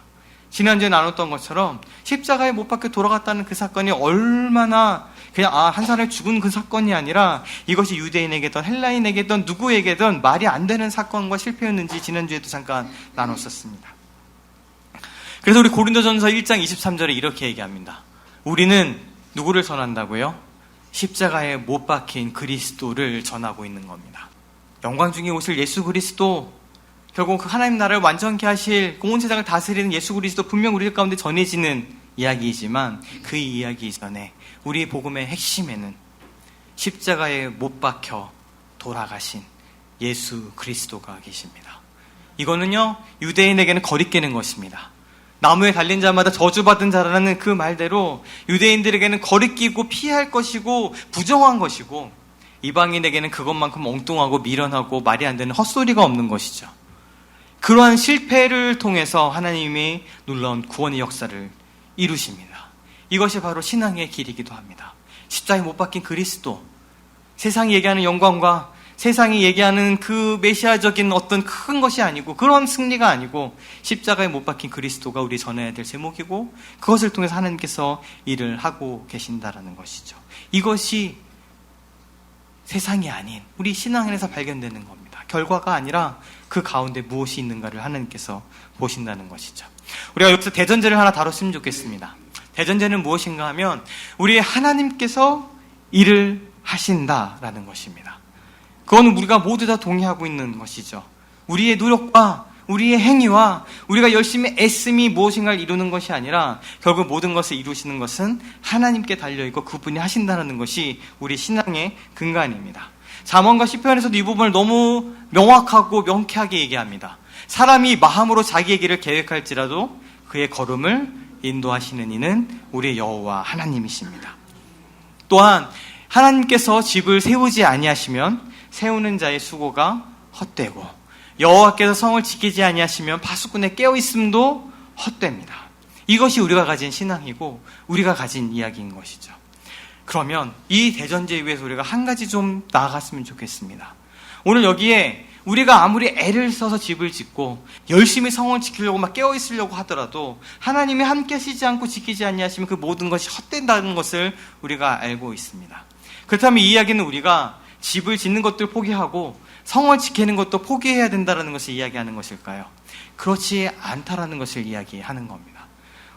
지난주에 나눴던 것처럼 십자가에 못 박혀 돌아갔다는 그 사건이 얼마나 그냥 한 사람이 죽은 그 사건이 아니라 이것이 유대인에게든 헬라인에게든 누구에게든 말이 안 되는 사건과 실패였는지 지난주에도 잠깐 나눴었습니다. 그래서 우리 고린도전서 1장 23절에 이렇게 얘기합니다. 우리는 누구를 전한다고요? 십자가에 못 박힌 그리스도를 전하고 있는 겁니다. 영광 중에 오실 예수 그리스도, 결국 하나님 나라를 완전케 하실 온 세상을 다스리는 예수 그리스도, 분명 우리 가운데 전해지는 이야기이지만 그 이야기 이전에 우리 복음의 핵심에는 십자가에 못 박혀 돌아가신 예수 그리스도가 계십니다. 이거는요, 유대인에게는 거리끼는 것입니다. 나무에 달린 자마다 저주받은 자라는 그 말대로 유대인들에게는 거리끼고 피할 것이고 부정한 것이고, 이방인에게는 그것만큼 엉뚱하고 미련하고 말이 안 되는 헛소리가 없는 것이죠. 그러한 실패를 통해서 하나님이 놀라운 구원의 역사를 이루십니다. 이것이 바로 신앙의 길이기도 합니다. 십자가에 못 박힌 그리스도, 세상이 얘기하는 영광과 세상이 얘기하는 그 메시아적인 어떤 큰 것이 아니고, 그런 승리가 아니고, 십자가에 못 박힌 그리스도가 우리 전해야 될 제목이고, 그것을 통해서 하나님께서 일을 하고 계신다라는 것이죠. 이것이 세상이 아닌 우리 신앙 안에서 발견되는 겁니다. 결과가 아니라 그 가운데 무엇이 있는가를 하나님께서 보신다는 것이죠. 우리가 여기서 대전제를 하나 다뤘으면 좋겠습니다. 대전제는 무엇인가 하면 우리 하나님께서 일을 하신다라는 것입니다. 그건 우리가 모두 다 동의하고 있는 것이죠. 우리의 노력과 우리의 행위와 우리가 열심히 애씀이 무엇인가를 이루는 것이 아니라 결국 모든 것을 이루시는 것은 하나님께 달려있고 그분이 하신다는 것이 우리 신앙의 근간입니다. 잠언과 시편에서도 이 부분을 너무 명확하고 명쾌하게 얘기합니다. 사람이 마음으로 자기의 길을 계획할지라도 그의 걸음을 인도하시는 이는 우리 여호와 하나님이십니다. 또한 하나님께서 집을 세우지 아니하시면 세우는 자의 수고가 헛되고, 여호와께서 성을 지키지 아니하시면 파수꾼의 깨어있음도 헛됩니다. 이것이 우리가 가진 신앙이고 우리가 가진 이야기인 것이죠. 그러면 이 대전제 위에서 우리가 한 가지 좀 나아갔으면 좋겠습니다. 오늘 여기에 우리가 아무리 애를 써서 집을 짓고 열심히 성을 지키려고 막 깨어있으려고 하더라도 하나님이 함께 하시지 않고 지키지 아니하시면 그 모든 것이 헛된다는 것을 우리가 알고 있습니다. 그렇다면 이 이야기는 우리가 집을 짓는 것도 포기하고 성을 지키는 것도 포기해야 된다는 것을 이야기하는 것일까요? 그렇지 않다라는 것을 이야기하는 겁니다.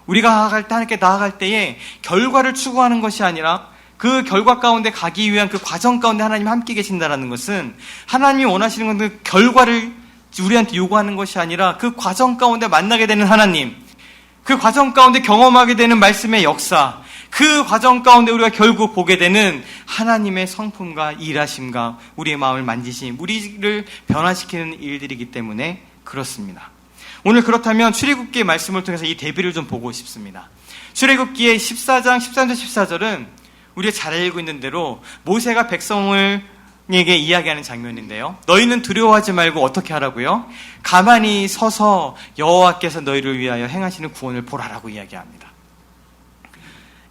우리가 하나님께 나아갈 때에 결과를 추구하는 것이 아니라 그 결과 가운데 가기 위한 그 과정 가운데 하나님이 함께 계신다는 것은, 하나님이 원하시는 건 그 결과를 우리한테 요구하는 것이 아니라 그 과정 가운데 만나게 되는 하나님, 그 과정 가운데 경험하게 되는 말씀의 역사, 그 과정 가운데 우리가 결국 보게 되는 하나님의 성품과 일하심과 우리의 마음을 만지심, 우리를 변화시키는 일들이기 때문에 그렇습니다. 오늘 그렇다면 출애굽기의 말씀을 통해서 이 대비를 좀 보고 싶습니다. 출애굽기의 14장 13절 14절은 우리가 잘 알고 있는 대로 모세가 백성에게 이야기하는 장면인데요. 너희는 두려워하지 말고 어떻게 하라고요? 가만히 서서 여호와께서 너희를 위하여 행하시는 구원을 보라라고 이야기합니다.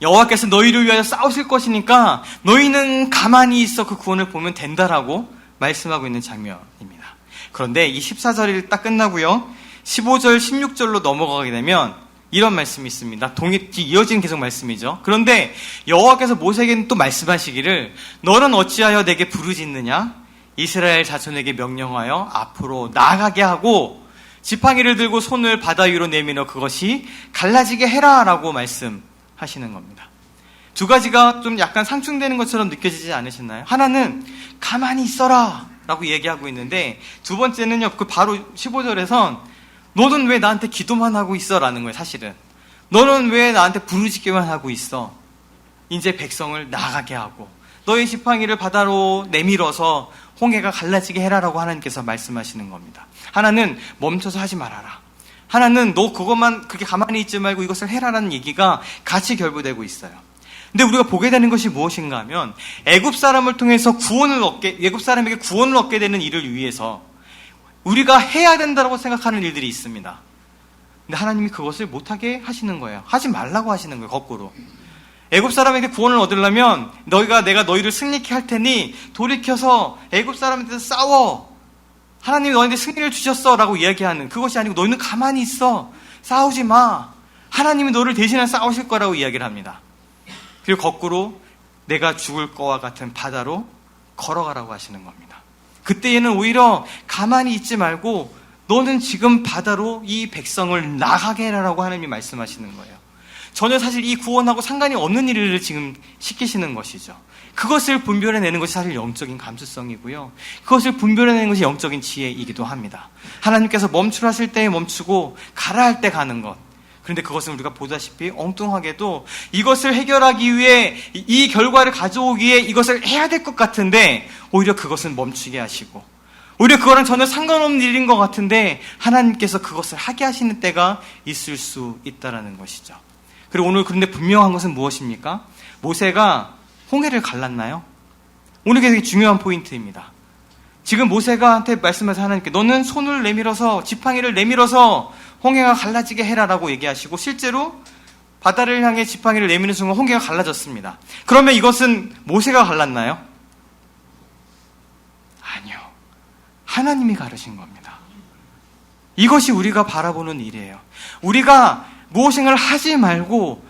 여호와께서 너희를 위하여 싸우실 것이니까 너희는 가만히 있어 그 구원을 보면 된다라고 말씀하고 있는 장면입니다. 그런데 이 14절이 딱 끝나고요, 15절 16절로 넘어가게 되면 이런 말씀이 있습니다. 이어진 계속 말씀이죠. 그런데 여호와께서 모세에게는 또 말씀하시기를, 너는 어찌하여 내게 부르짖느냐? 이스라엘 자손에게 명령하여 앞으로 나아가게 하고 지팡이를 들고 손을 바다 위로 내밀어 그것이 갈라지게 해라라고 말씀하시는 겁니다. 두 가지가 좀 약간 상충되는 것처럼 느껴지지 않으셨나요? 하나는 가만히 있어라 라고 얘기하고 있는데, 두 번째는요, 그 바로 15절에선 너는 왜 나한테 기도만 하고 있어? 라는 거예요, 사실은. 너는 왜 나한테 부르짖기만 하고 있어? 이제 백성을 나가게 하고 너의 지팡이를 바다로 내밀어서 홍해가 갈라지게 해라라고 하나님께서 말씀하시는 겁니다. 하나는 멈춰서 하지 말아라. 하나는 너 그것만 그렇게 가만히 있지 말고 이것을 해라라는 얘기가 같이 결부되고 있어요. 근데 우리가 보게 되는 것이 무엇인가 하면, 애굽 사람을 통해서 애굽 사람에게 구원을 얻게 되는 일을 위해서 우리가 해야 된다고 생각하는 일들이 있습니다. 근데 하나님이 그것을 못하게 하시는 거예요. 하지 말라고 하시는 거예요. 거꾸로. 애굽 사람에게 구원을 얻으려면 내가 너희를 승리케 할 테니 돌이켜서 애굽 사람한테 싸워. 하나님이 너희한테 승리를 주셨어 라고 이야기하는, 그것이 아니고 너희는 가만히 있어. 싸우지 마. 하나님이 너를 대신해 싸우실 거라고 이야기를 합니다. 그리고 거꾸로 내가 죽을 거와 같은 바다로 걸어가라고 하시는 겁니다. 그때에는 오히려 가만히 있지 말고 너는 지금 바다로 이 백성을 나가게 해라라고 하나님이 말씀하시는 거예요. 전혀 사실 이 구원하고 상관이 없는 일을 지금 시키시는 것이죠. 그것을 분별해내는 것이 사실 영적인 감수성이고요. 그것을 분별해내는 것이 영적인 지혜이기도 합니다. 하나님께서 멈추라 하실 때에 멈추고 가라 할 때 가는 것. 그런데 그것은 우리가 보다시피 엉뚱하게도 이것을 해결하기 위해 이 결과를 가져오기에 이것을 해야 될 것 같은데 오히려 그것은 멈추게 하시고 오히려 그거랑 전혀 상관없는 일인 것 같은데 하나님께서 그것을 하게 하시는 때가 있을 수 있다는 것이죠. 그리고 오늘 그런데 분명한 것은 무엇입니까? 모세가 홍해를 갈랐나요? 오늘 되게 중요한 포인트입니다. 지금 모세가한테 말씀하셔서 하나님께 너는 손을 내밀어서 지팡이를 내밀어서 홍해가 갈라지게 해라라고 얘기하시고 실제로 바다를 향해 지팡이를 내미는 순간 홍해가 갈라졌습니다. 그러면 이것은 모세가 갈랐나요? 아니요. 하나님이 가르신 겁니다. 이것이 우리가 바라보는 일이에요. 우리가 무엇인가를 하지 말고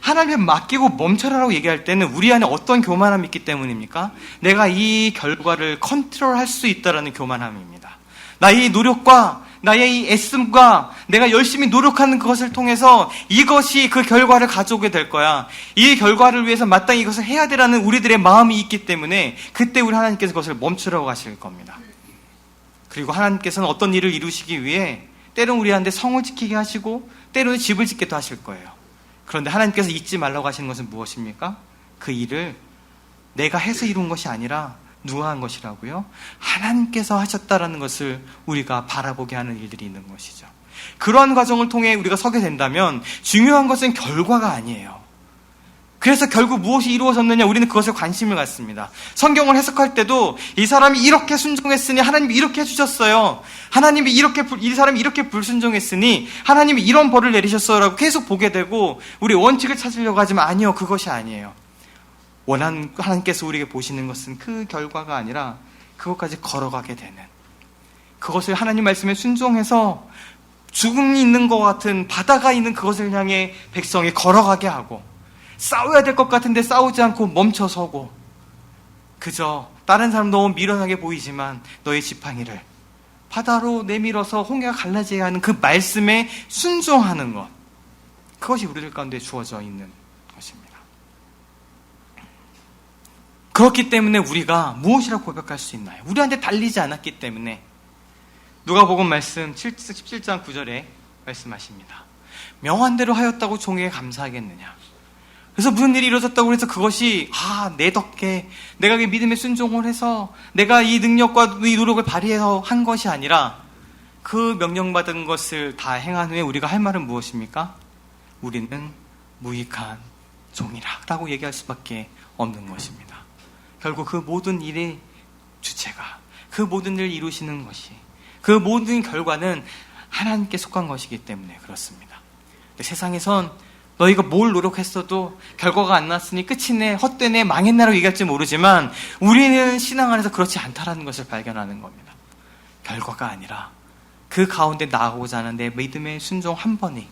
하나님께 맡기고 멈춰라라고 얘기할 때는 우리 안에 어떤 교만함이 있기 때문입니까? 내가 이 결과를 컨트롤할 수 있다라는 교만함입니다. 나의 노력과 나의 이 애씀과 내가 열심히 노력하는 것을 통해서 이것이 그 결과를 가져오게 될 거야. 이 결과를 위해서 마땅히 이것을 해야 되라는 우리들의 마음이 있기 때문에 그때 우리 하나님께서 그것을 멈추라고 하실 겁니다. 그리고 하나님께서는 어떤 일을 이루시기 위해 때로는 우리한테 성을 지키게 하시고 때로는 집을 짓게도 하실 거예요. 그런데 하나님께서 잊지 말라고 하시는 것은 무엇입니까? 그 일을 내가 해서 이룬 것이 아니라 누가 한 것이라고요? 하나님께서 하셨다라는 것을 우리가 바라보게 하는 일들이 있는 것이죠. 그러한 과정을 통해 우리가 서게 된다면 중요한 것은 결과가 아니에요. 그래서 결국 무엇이 이루어졌느냐 우리는 그것에 관심을 갖습니다. 성경을 해석할 때도 이 사람이 이렇게 순종했으니 하나님이 이렇게 해주셨어요. 하나님이 이 사람이 이렇게 불순종했으니 하나님이 이런 벌을 내리셨어요 라고 계속 보게 되고 우리 원칙을 찾으려고 하지만 아니요, 그것이 아니에요. 하나님께서 우리에게 보시는 것은 그 결과가 아니라 그것까지 걸어가게 되는, 그것을 하나님 말씀에 순종해서 죽음이 있는 것 같은 바다가 있는 그것을 향해 백성이 걸어가게 하고 싸워야 될 것 같은데 싸우지 않고 멈춰서고 그저 다른 사람 너무 미련하게 보이지만 너의 지팡이를 바다로 내밀어서 홍해가 갈라지게 하는 그 말씀에 순종하는 것, 그것이 우리들 가운데 주어져 있는 것입니다. 그렇기 때문에 우리가 무엇이라고 고백할 수 있나요? 우리한테 달리지 않았기 때문에. 누가복음 말씀 17장 9절에 말씀하십니다. 명한대로 하였다고 종에게 감사하겠느냐. 그래서 무슨 일이 이루어졌다고 해서 그것이 내 덕에 내가 그 믿음에 순종을 해서 내가 이 능력과 이 노력을 발휘해서 한 것이 아니라 그 명령받은 것을 다 행한 후에 우리가 할 말은 무엇입니까? 우리는 무익한 종이라 라고 얘기할 수밖에 없는 것입니다. 결국 그 모든 일의 주체가, 그 모든 일을 이루시는 것이, 그 모든 결과는 하나님께 속한 것이기 때문에 그렇습니다. 근데 세상에선 너희가 뭘 노력했어도 결과가 안 났으니 끝이네, 헛되네, 망했네라고 얘기할지 모르지만 우리는 신앙 안에서 그렇지 않다라는 것을 발견하는 겁니다. 결과가 아니라 그 가운데 나아가고자 하는 내 믿음의 순종 한 번이,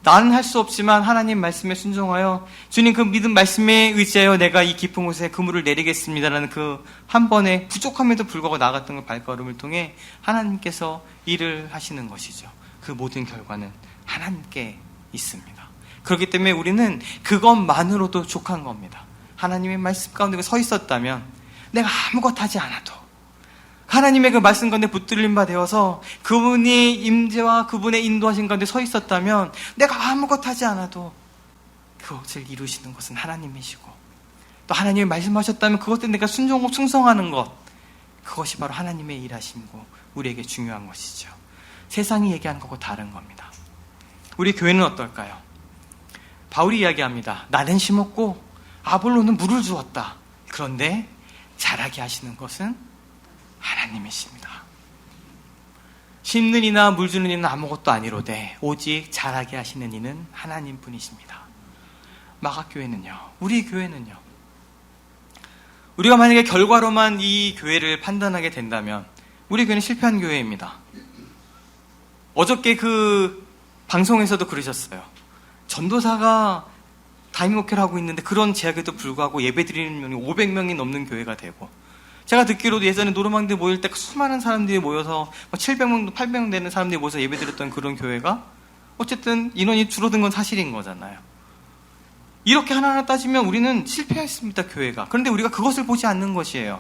나는 할 수 없지만 하나님 말씀에 순종하여 주님 그 믿음 말씀에 의지하여 내가 이 깊은 곳에 그물을 내리겠습니다라는 그 한 번의 부족함에도 불구하고 나아갔던 그 발걸음을 통해 하나님께서 일을 하시는 것이죠. 그 모든 결과는 하나님께 있습니다. 그렇기 때문에 우리는 그것만으로도 족한 겁니다. 하나님의 말씀 가운데 서 있었다면 내가 아무것도 하지 않아도 하나님의 그 말씀 가운데 붙들림 바 되어서 그분이 임재와 그분의 인도하신 가운데 서 있었다면 내가 아무것도 하지 않아도 그것을 이루시는 것은 하나님이시고 또 하나님이 말씀하셨다면 그것 때문에 내가 순종하고 충성하는 것, 그것이 바로 하나님의 일하심이고 우리에게 중요한 것이죠. 세상이 얘기하는 것과 다른 겁니다. 우리 교회는 어떨까요? 바울이 이야기합니다. 나는 심었고 아볼로는 물을 주었다. 그런데 자라게 하시는 것은 하나님이십니다. 심는 이나 물 주는 이는 아무것도 아니로되 오직 자라게 하시는 이는 하나님 뿐이십니다. 마가교회는요, 우리 교회는요, 우리가 만약에 결과로만 이 교회를 판단하게 된다면 우리 교회는 실패한 교회입니다. 어저께 그 방송에서도 그러셨어요. 전도사가 담임 목회를 하고 있는데 그런 제약에도 불구하고 예배드리는 명이 500명이 넘는 교회가 되고, 제가 듣기로도 예전에 노르망디 모일 때 수많은 사람들이 모여서 700명, 800명 되는 사람들이 모여서 예배드렸던 그런 교회가 어쨌든 인원이 줄어든 건 사실인 거잖아요. 이렇게 하나하나 따지면 우리는 실패했습니다, 교회가. 그런데 우리가 그것을 보지 않는 것이에요.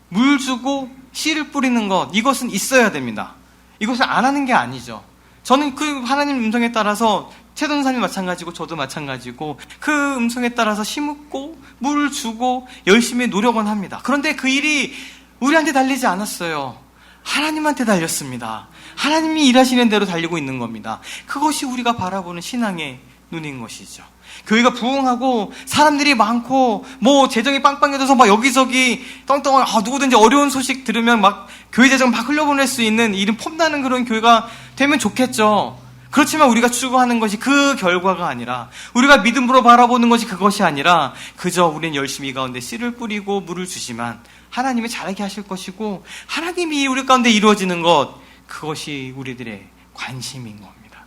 물 주고 씨를 뿌리는 것, 이것은 있어야 됩니다. 이것을 안 하는 게 아니죠. 저는 그 하나님 음성에 따라서, 최동사님 마찬가지고 저도 마찬가지고 그 음성에 따라서 심고 물을 주고 열심히 노력은 합니다. 그런데 그 일이 우리한테 달리지 않았어요. 하나님한테 달렸습니다. 하나님이 일하시는 대로 달리고 있는 겁니다. 그것이 우리가 바라보는 신앙의 눈인 것이죠. 교회가 부흥하고 사람들이 많고 뭐 재정이 빵빵해져서 막 여기저기 떵떵한, 누구든지 어려운 소식 들으면 막 교회 재정 막 흘려보낼 수 있는 이름 폼나는 그런 교회가 되면 좋겠죠. 그렇지만 우리가 추구하는 것이 그 결과가 아니라, 우리가 믿음으로 바라보는 것이 그것이 아니라, 그저 우리는 열심히 이 가운데 씨를 뿌리고 물을 주지만 하나님이 자라게 하실 것이고 하나님이 우리 가운데 이루어지는 것, 그것이 우리들의 관심인 겁니다.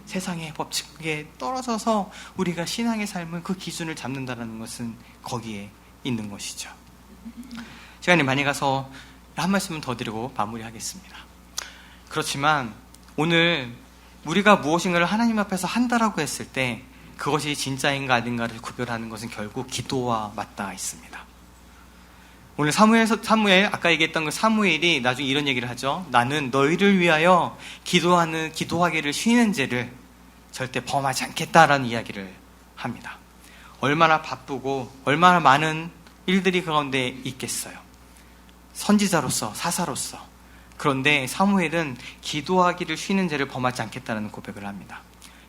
세상의 법칙에 떨어져서 우리가 신앙의 삶을, 그 기준을 잡는다는 것은 거기에 있는 것이죠. 시간이 많이 가서 한 말씀은 더 드리고 마무리하겠습니다. 그렇지만 오늘 우리가 무엇인가를 하나님 앞에서 한다라고 했을 때 그것이 진짜인가 아닌가를 구별하는 것은 결국 기도와 맞닿아 있습니다. 오늘 사무엘, 아까 얘기했던 그 사무엘이 나중에 이런 얘기를 하죠. 나는 너희를 위하여 기도하기를 쉬는 죄를 절대 범하지 않겠다라는 이야기를 합니다. 얼마나 바쁘고 얼마나 많은 일들이 그 가운데 있겠어요. 선지자로서, 사사로서. 그런데 사무엘은 기도하기를 쉬는 죄를 범하지 않겠다는 고백을 합니다.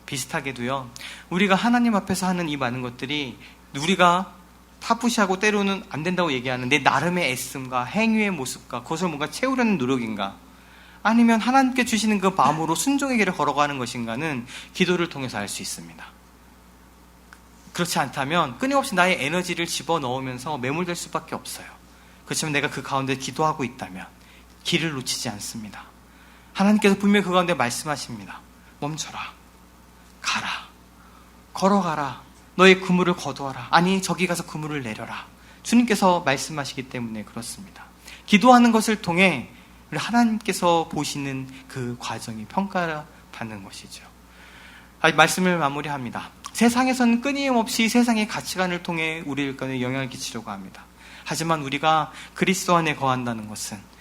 비슷하게도요, 우리가 하나님 앞에서 하는 이 많은 것들이 우리가 타부시하고 때로는 안 된다고 얘기하는 내 나름의 애씀과 행위의 모습과 그것을 뭔가 채우려는 노력인가, 아니면 하나님께 주시는 그 마음으로 순종의 길을 걸어가는 것인가는 기도를 통해서 알 수 있습니다. 그렇지 않다면 끊임없이 나의 에너지를 집어넣으면서 매몰될 수밖에 없어요. 그렇지만 내가 그 가운데 기도하고 있다면 길을 놓치지 않습니다. 하나님께서 분명히 그 가운데 말씀하십니다. 멈춰라, 가라, 걸어가라, 너의 그물을 거두어라, 아니 저기 가서 그물을 내려라. 주님께서 말씀하시기 때문에 그렇습니다. 기도하는 것을 통해 우리 하나님께서 보시는 그 과정이 평가받는 것이죠. 말씀을 마무리합니다. 세상에서는 끊임없이 세상의 가치관을 통해 우리를 가운데 영향을 끼치려고 합니다. 하지만 우리가 그리스도 안에 거한다는 것은,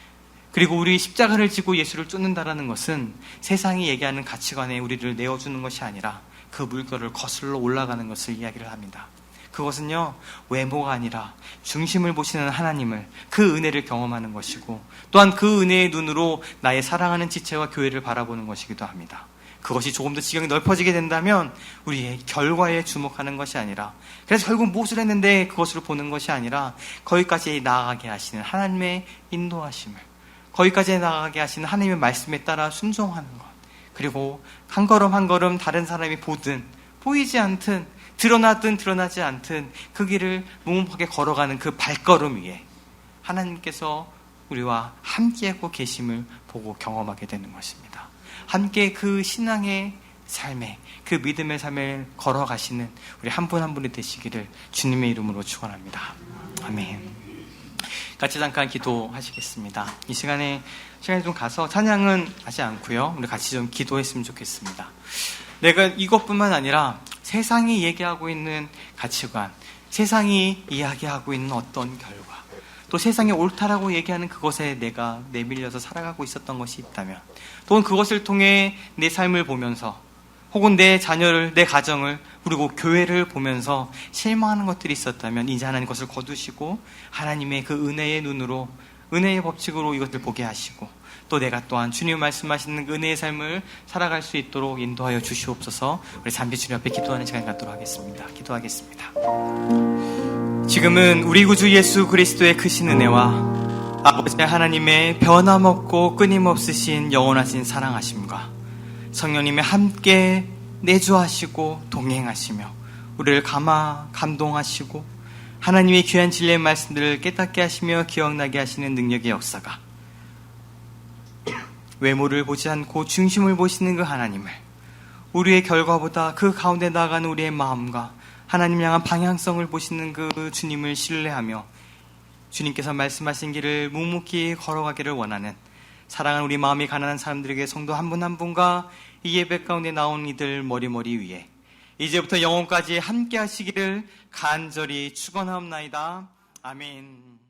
그리고 우리 십자가를 지고 예수를 쫓는다라는 것은 세상이 얘기하는 가치관에 우리를 내어주는 것이 아니라 그 물결을 거슬러 올라가는 것을 이야기를 합니다. 그것은요, 외모가 아니라 중심을 보시는 하나님을, 그 은혜를 경험하는 것이고, 또한 그 은혜의 눈으로 나의 사랑하는 지체와 교회를 바라보는 것이기도 합니다. 그것이 조금 더 지경이 넓어지게 된다면 우리의 결과에 주목하는 것이 아니라, 그래서 결국 무엇을 했는데 그것을 보는 것이 아니라 거기까지 나아가게 하시는 하나님의 인도하심을, 거기까지 나아가게 하시는 하나님의 말씀에 따라 순종하는 것, 그리고 한 걸음 한 걸음 다른 사람이 보든 보이지 않든 드러나든 드러나지 않든 그 길을 묵묵하게 걸어가는 그 발걸음 위에 하나님께서 우리와 함께하고 계심을 보고 경험하게 되는 것입니다. 함께 그 신앙의 삶에, 그 믿음의 삶을 걸어가시는 우리 한 분 한 분이 되시기를 주님의 이름으로 축원합니다. 아멘. 같이 잠깐 기도하시겠습니다. 이 시간에 좀 가서 찬양은 하지 않고요, 우리 같이 좀 기도했으면 좋겠습니다. 내가 이것뿐만 아니라 세상이 얘기하고 있는 가치관, 세상이 이야기하고 있는 어떤 결과, 또 세상이 옳다라고 얘기하는 그것에 내가 내밀려서 살아가고 있었던 것이 있다면, 또는 그것을 통해 내 삶을 보면서, 혹은 내 자녀를, 내 가정을, 그리고 교회를 보면서 실망하는 것들이 있었다면 이제 하나님 것을 거두시고 하나님의 그 은혜의 눈으로, 은혜의 법칙으로 이것을 보게 하시고, 또 내가 또한 주님 말씀하시는 그 은혜의 삶을 살아갈 수 있도록 인도하여 주시옵소서. 우리 잠시 주님 앞에 기도하는 시간 갖도록 하겠습니다. 기도하겠습니다. 지금은 우리 구주 예수 그리스도의 크신 은혜와 아버지 하나님의 변함없고 끊임없으신 영원하신 사랑하심과 성령님의 함께 내주하시고 동행하시며 우리를 감동하시고 하나님의 귀한 진리의 말씀들을 깨닫게 하시며 기억나게 하시는 능력의 역사가 외모를 보지 않고 중심을 보시는 그 하나님을 우리의 결과보다 그 가운데 나아가는 우리의 마음과 하나님 향한 방향성을 보시는 그 주님을 신뢰하며 주님께서 말씀하신 길을 묵묵히 걸어가기를 원하는 사랑하는 우리 마음이 가난한 사람들에게 성도 한 분 한 분과 이 예배 가운데 나온 이들 머리 위에 이제부터 영원까지 함께 하시기를 간절히 축원하옵나이다. 아멘.